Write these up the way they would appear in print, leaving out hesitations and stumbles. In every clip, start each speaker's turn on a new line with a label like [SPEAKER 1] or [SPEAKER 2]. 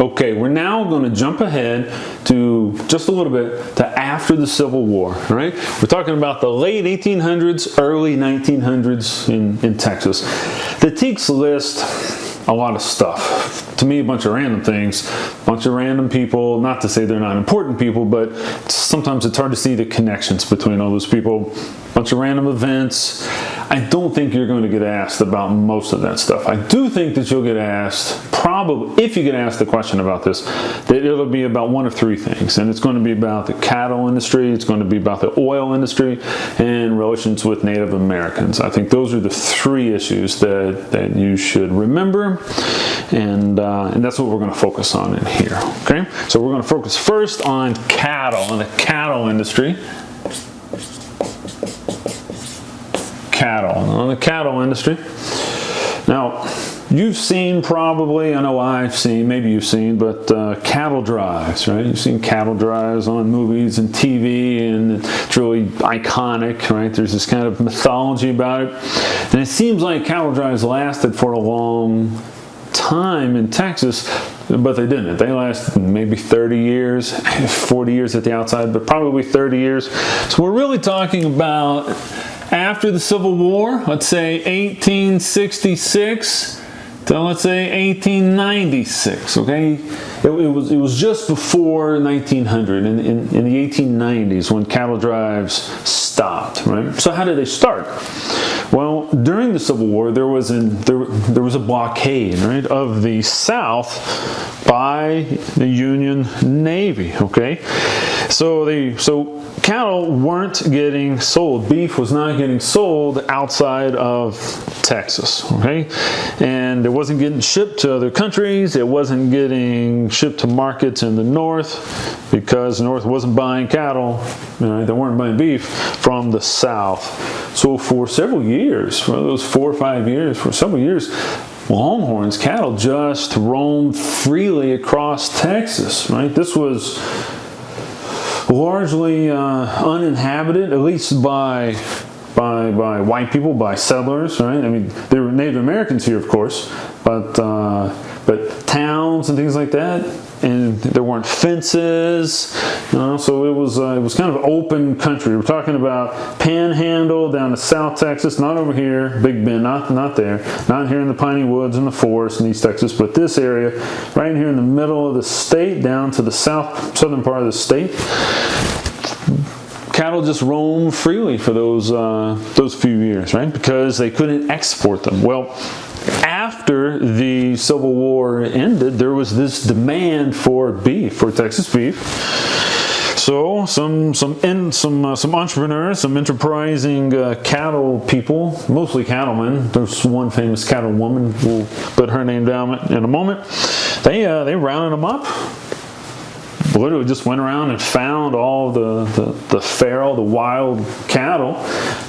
[SPEAKER 1] Okay, we're now going to jump ahead to just a little bit to after the Civil War, all right? We're talking about the late 1800s, early 1900s in Texas. The Teeks list a lot of stuff. To me, a bunch of random things, a bunch of random people, not to say they're not important people, but sometimes it's hard to see the connections between all those people. A bunch of random events. I don't think you're going to get asked about most of that stuff. I do think that you'll get asked, probably, if you get asked the question about this, that it'll be about one of three things. And it's going to be about the cattle industry, it's going to be about the oil industry, and relations with Native Americans. I think those are the three issues that you should remember. And that's what we're going to focus on in here. Okay? So we're going to focus first on cattle and the cattle industry. On the cattle industry. Now, you've seen probably, I know I've seen, maybe you've seen, but cattle drives, right? You've seen cattle drives on movies and TV, and it's really iconic, right? There's this kind of mythology about it. And it seems like cattle drives lasted for a long time in Texas, but they didn't. They lasted maybe 30 years, 40 years at the outside, but probably 30 years. So we're really talking about after the Civil War, let's say 1866 to let's say 1896, okay? It was just before 1900, in the 1890s, when cattle drives stopped, right? So how did they start? Well, during the Civil War, there was a blockade, right, of the South by the Union Navy, okay? So cattle weren't getting sold. Beef was not getting sold outside of Texas, okay? And it wasn't getting shipped to other countries. It wasn't getting shipped to markets in the North because the North wasn't buying cattle. They weren't buying beef from the South. So for several years, for those 4 or 5 years, for several years, Longhorns cattle just roamed freely across Texas, right? This was largely uninhabited, at least by white people, by settlers, right? I mean, there were Native Americans here, of course, but towns and things like that, and there weren't fences, so it was kind of open country. We're talking about Panhandle down to South Texas, not over here, Big Bend, not there, not here in the piney woods and the forest in East Texas, but this area, right here in the middle of the state, down to the southern part of the state. Cattle just roamed freely for those few years, right? Because they couldn't export them. Well, after the Civil War ended, there was this demand for beef, for Texas beef. So some entrepreneurs, some enterprising cattle people, mostly cattlemen. There's one famous cattle woman. We'll put her name down in a moment. They rounded them up. Literally just went around and found all the feral, the wild cattle,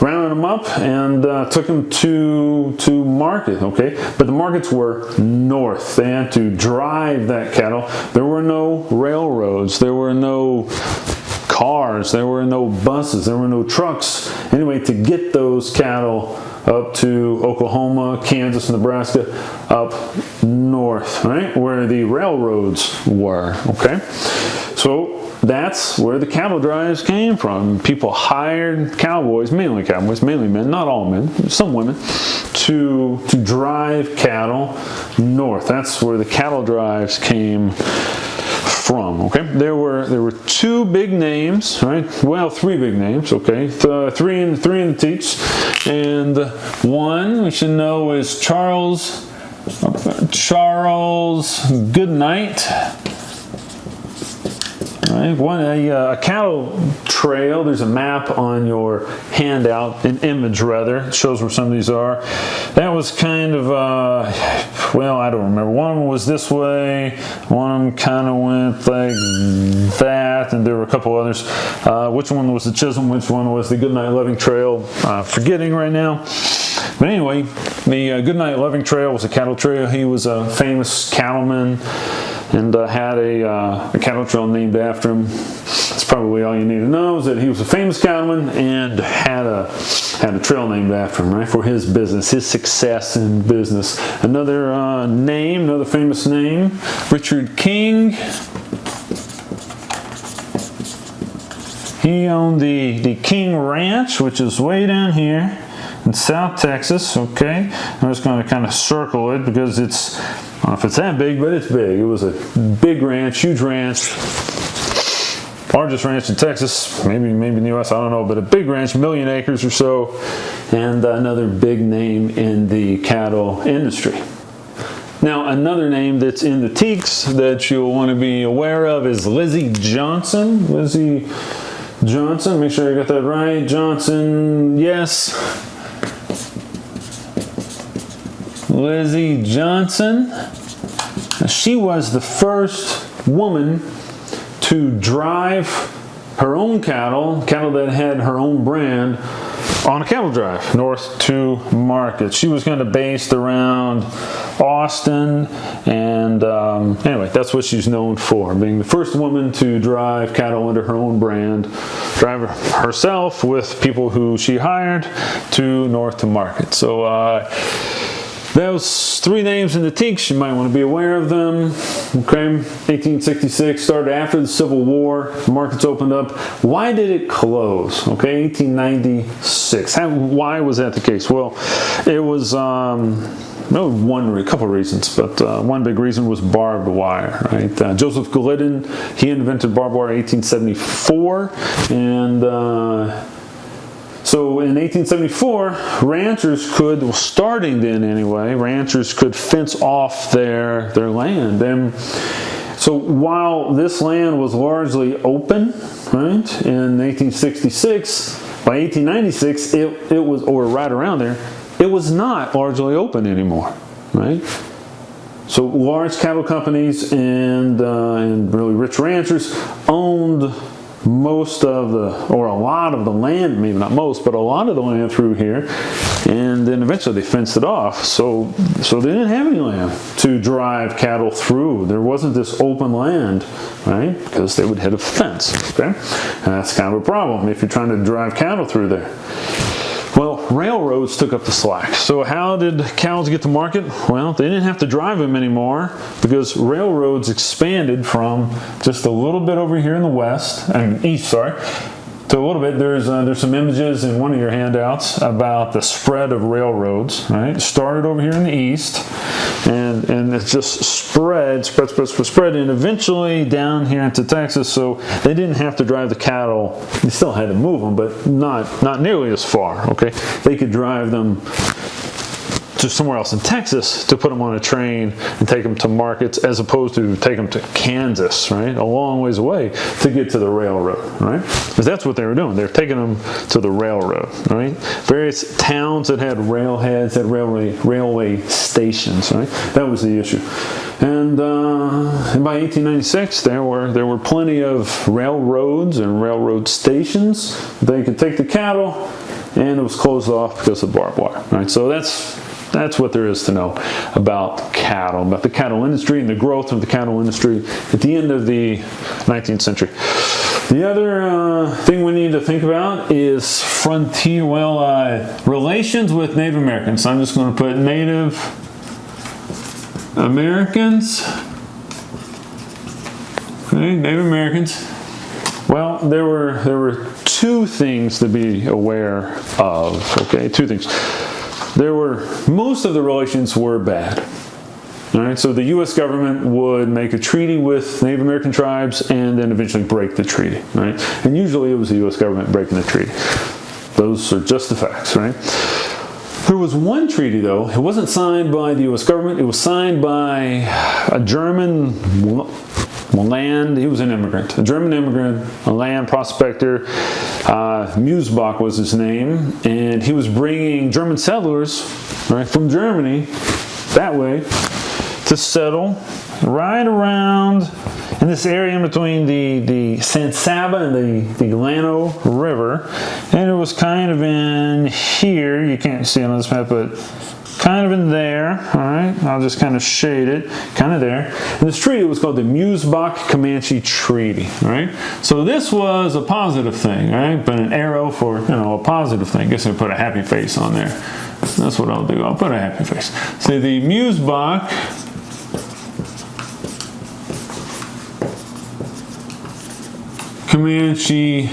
[SPEAKER 1] rounded them up, and took them to market, okay? But the markets were north. They had to drive that cattle. There were no railroads. There were no cars. There were no buses. There were no trucks. Anyway, to get those cattle up to Oklahoma, Kansas, Nebraska, up north, right, where the railroads were, okay? So that's where the cattle drives came from. People hired cowboys, mainly men, not all men, some women, to drive cattle north. That's where the cattle drives came from, okay? There were two big names, right? Well, three big names, okay? Three in the teats, and one we should know is Charles Goodnight. Right? A cattle trail. There's a map on your handout, an image rather, shows where some of these are. That was kind of, well, I don't remember. One of them was this way, one of them kind of went like that, and there were a couple others. Which one was the Chisholm, which one was the Goodnight Loving Trail? Forgetting right now. But anyway, the Goodnight Loving Trail was a cattle trail. He was a famous cattleman, and had a cattle trail named after him. That's probably all you need to know, is that he was a famous cattleman and had had a trail named after him, right, for his business, his success in business. Another another famous name, Richard King. He owned the King Ranch, which is way down here in South Texas, okay? I'm just going to kind of circle it because it's, I don't know if it's that big, but it's big. It was a big ranch, huge ranch, largest ranch in Texas, maybe in the U.S., I don't know, but a big ranch, 1 million acres or so, and another big name in the cattle industry. Now, another name that's in the teaks that you'll want to be aware of is Lizzie Johnson. Lizzie Johnson, make sure I got that right. Johnson, yes. Lizzie Johnson. She was the first woman to drive her own cattle that had her own brand, on a cattle drive north to market. She was kind of based around Austin, and anyway, that's what she's known for, being the first woman to drive cattle under her own brand, drive herself with people who she hired to north to market. So those 3 names in the teaks, you might want to be aware of them. Okay, 1866 started after the Civil War. The markets opened up. Why did it close? Okay, 1896. Why was that the case? Well, it was a couple reasons, but one big reason was barbed wire. Right, Joseph Glidden, he invented barbed wire in 1874, and so in 1874, ranchers could, well, starting then anyway, ranchers could fence off their land. And so while this land was largely open, right, in 1866, by 1896, it was, or right around there, it was not largely open anymore, right? So large cattle companies and really rich ranchers owned most of the, or a lot of the land, maybe not most, but a lot of the land through here, and then eventually they fenced it off. So they didn't have any land to drive cattle through. There wasn't this open land, right? Because they would hit a fence, okay? And that's kind of a problem if you're trying to drive cattle through there. Well, railroads took up the slack. So how did cows get to market? Well, they didn't have to drive them anymore because railroads expanded from just a little bit over here in the west, and east, sorry, to a little bit. There's some images in one of your handouts about the spread of railroads, right? It started over here in the east, and it just spread, and eventually down here into Texas. So they didn't have to drive the cattle. They still had to move them, but not nearly as far, okay? They could drive them to somewhere else in Texas to put them on a train and take them to markets, as opposed to take them to Kansas, right? A long ways away to get to the railroad, right? Because that's what they were doing. They were taking them to the railroad, right? Various towns that had railheads, had railway stations, right? That was the issue. And by 1896, there were plenty of railroads and railroad stations. They could take the cattle, and it was closed off because of barbed wire, right? So that's what there is to know about cattle, about the cattle industry and the growth of the cattle industry at the end of the 19th century. The other thing we need to think about is relations with Native Americans. So I'm just going to put Native Americans. Okay, Native Americans. Well, there were 2 things to be aware of. Okay, 2 things. Most of the relations were bad. All right, so the U.S. government would make a treaty with Native American tribes and then eventually break the treaty, right? And usually it was the U.S. government breaking the treaty. Those are just the facts, right? There was one treaty, though. It wasn't signed by the U.S. government. It was signed by a German he was an immigrant, a German immigrant, a land prospector. Musbach was his name, and he was bringing German settlers, right, from Germany that way to settle right around in this area in between the San Saba and the Llano River. And it was kind of in here, you can't see it on this map, but kind of in there, all right? I'll just kind of shade it, kind of there. And this treaty was called the Musbach-Comanche Treaty, all right? So this was a positive thing, right? But an arrow for, a positive thing. I guess I'll put a happy face on there. That's what I'll do. I'll put a happy face. So the Musbach-Comanche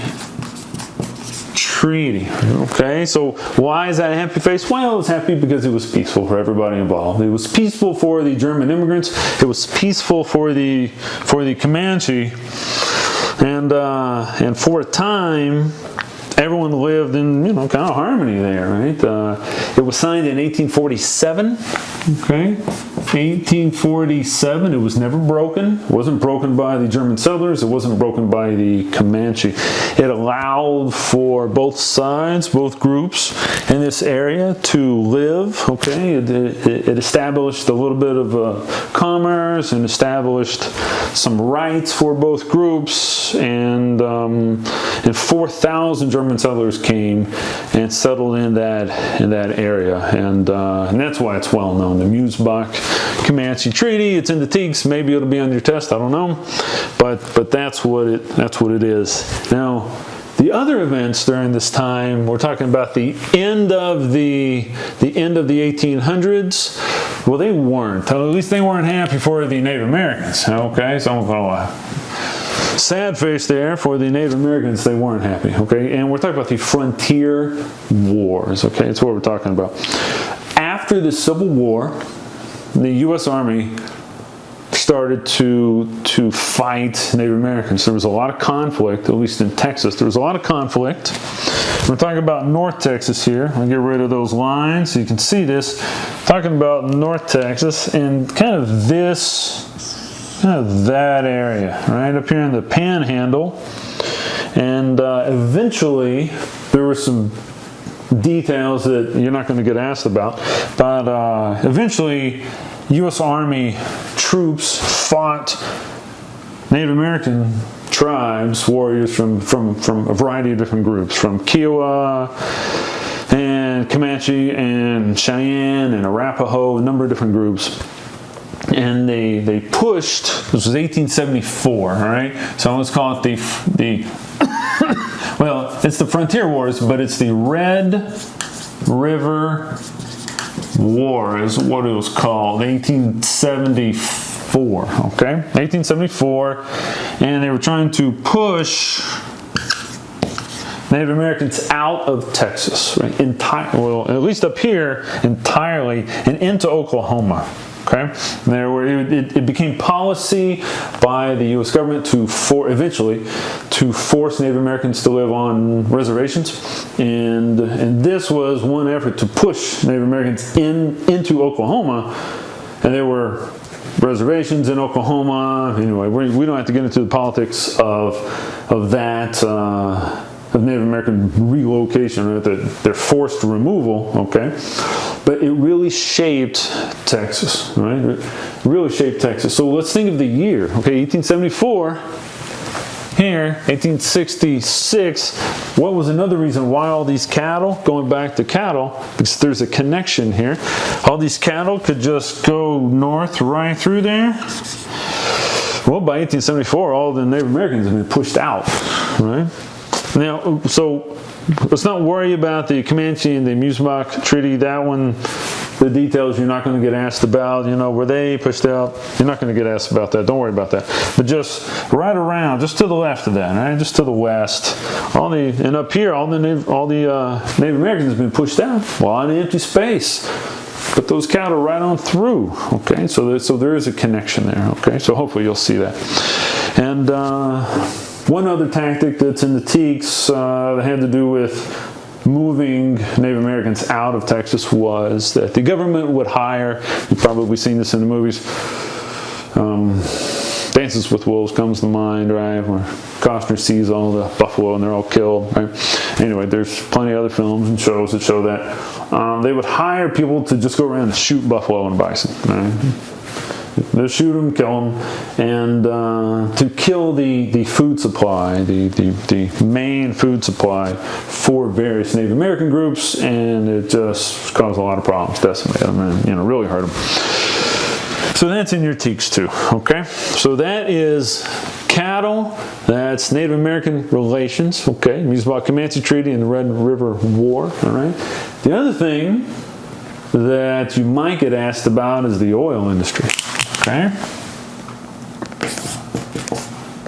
[SPEAKER 1] Treaty. Okay, so why is that a happy face? Well, it's happy because it was peaceful for everybody involved. It was peaceful for the German immigrants. It was peaceful for the Comanche, and for a time, everyone lived in kind of harmony there, right? It was signed in 1847. Okay, 1847. It was never broken. It wasn't broken by the German settlers. It wasn't broken by the Comanche. It allowed for both sides, both groups in this area to live. Okay, it established a little bit of commerce and established some rights for both groups. And 4,000 German settlers came and settled in that area, and that's why it's well known. The Musbach-Comanche Treaty. It's in the Texes. Maybe it'll be on your test. I don't know, but that's what it is. Now, the other events during this time, we're talking about the end of the 1800s. Well, they weren't. At least they weren't happy for the Native Americans. Okay, so I'm going to sad face there for the Native Americans. They weren't happy. Okay, and we're talking about the frontier wars. Okay, that's what we're talking about. After the Civil War, the U.S. Army started to fight Native Americans. There was a lot of conflict, at least in Texas. There was a lot of conflict. We're talking about North Texas here. I'll get rid of those lines so you can see this. Talking about North Texas and kind of that area, right up here in the Panhandle. And eventually, there were some details that you're not going to get asked about, but eventually U.S. Army troops fought Native American tribes, warriors from a variety of different groups, from Kiowa and Comanche and Cheyenne and Arapaho, a number of different groups. And they pushed, this was 1874, all right? So let's call it the well, it's the Frontier Wars, but it's the Red River War is what it was called, 1874, okay? 1874, and they were trying to push Native Americans out of Texas, right? Well, at least up here, entirely, and into Oklahoma. Okay, it became policy by the U.S. government eventually to force Native Americans to live on reservations, and this was one effort to push Native Americans into Oklahoma, and there were reservations in Oklahoma. Anyway, we don't have to get into the politics of that. Of Native American relocation, right? Their forced removal, okay? But it really shaped Texas, right? It really shaped Texas. So let's think of the year, okay? 1874, here, 1866. What was another reason why all these cattle, going back to cattle, because there's a connection here, all these cattle could just go north right through there? Well, by 1874, all the Native Americans have been pushed out, right? Now, so let's not worry about the Comanche and the Musbach Treaty. That one, the details you're not going to get asked about. Were they pushed out? You're not going to get asked about that. Don't worry about that. But just right around, just to the left of that, right? Just to the west. And up here, all the Native Americans have been pushed out. Well, on the empty space. But those cattle right on through. Okay, so there is a connection there. Okay, so hopefully you'll see that. And one other tactic that's in the Texes that had to do with moving Native Americans out of Texas was that the government would hire, you've probably seen this in the movies, Dances with Wolves comes to mind, right, where Costner sees all the buffalo and they're all killed, right? Anyway, there's plenty of other films and shows that show that. They would hire people to just go around and shoot buffalo and bison, right? They'll shoot them, kill them, and to kill the food supply, the main food supply for various Native American groups, and it just caused a lot of problems, decimate them, and really hurt them. So that's in your teaks too, okay? So that is cattle, that's Native American relations, okay? Music about Comanche Treaty and the Red River War, all right? The other thing that you might get asked about is the oil industry, okay?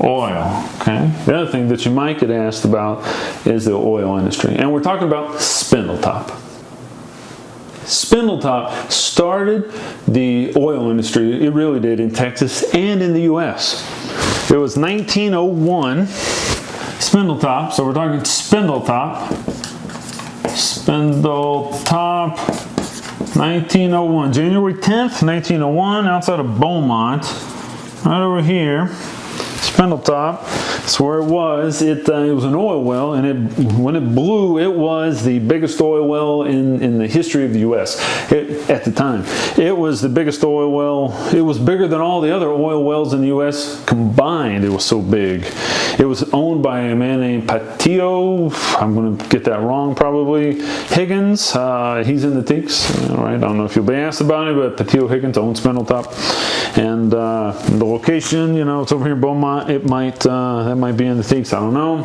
[SPEAKER 1] Oil, okay? The other thing that you might get asked about is the oil industry. And we're talking about Spindletop. Spindletop started the oil industry, it really did, in Texas and in the U.S. It was 1901, Spindletop, so we're talking Spindletop, 1901, January 10th, 1901, outside of Beaumont, right over here. Spindletop, that's where it was. It was an oil well, and when it blew, it was the biggest oil well in the history of the U.S. At the time. It was the biggest oil well. It was bigger than all the other oil wells in the U.S. combined. It was so big. It was owned by a man named Patio, I'm going to get that wrong probably, Higgins. He's in the teaks. All right, I don't know if you'll be asked about it, but Patio Higgins owns Spindletop. And the location, it's over here in Beaumont. It might that might be in the teaks. I don't know.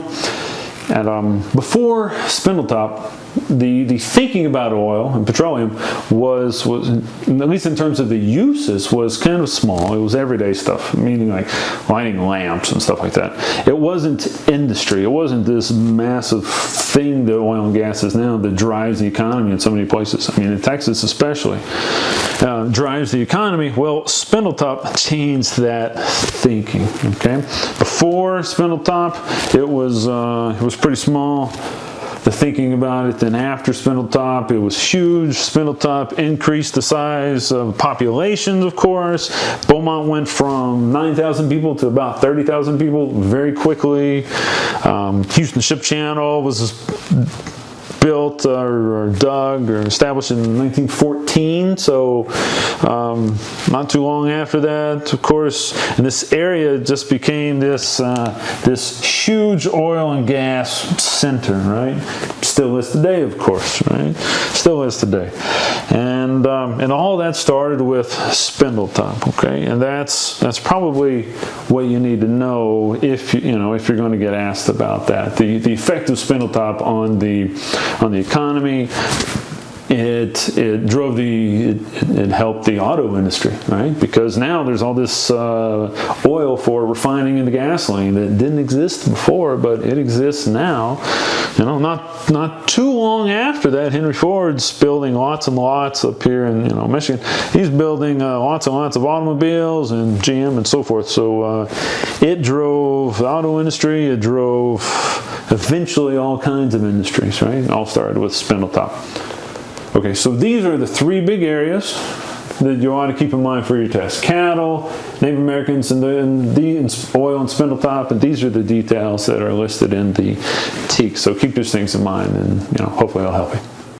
[SPEAKER 1] And before Spindletop, the thinking about oil and petroleum was at least in terms of the uses, was kind of small. It was everyday stuff, meaning like lighting lamps and stuff like that. It wasn't industry. It wasn't this massive thing that oil and gas is now that drives the economy in so many places. I mean, in Texas especially, drives the economy. Well, Spindletop changed that thinking. Okay, before Spindletop, it was pretty small. The thinking about it. Then after Spindletop, it was huge. Spindletop increased the size of populations, of course. Beaumont went from 9,000 people to about 30,000 people very quickly. Houston Ship Channel was built or dug or established in 1914, so not too long after that, of course, and this area just became this huge oil and gas center, right? Still is today, of course, right? Still is today, and all that started with Spindletop, okay? And that's probably what you need to know if if you're going to get asked about that. The effect of Spindletop on the economy. It helped the auto industry, right? Because now there's all this oil for refining into gasoline that didn't exist before, but it exists now. Not too long after that, Henry Ford's building lots and lots up here in Michigan. He's building lots and lots of automobiles and GM and so forth. So it drove the auto industry. It drove eventually all kinds of industries, right? It all started with Spindletop. Okay, so these are the three big areas that you ought to keep in mind for your test. Cattle, Native Americans, and oil and Spindletop, and these are the details that are listed in the teak. So keep those things in mind, and hopefully it'll help you.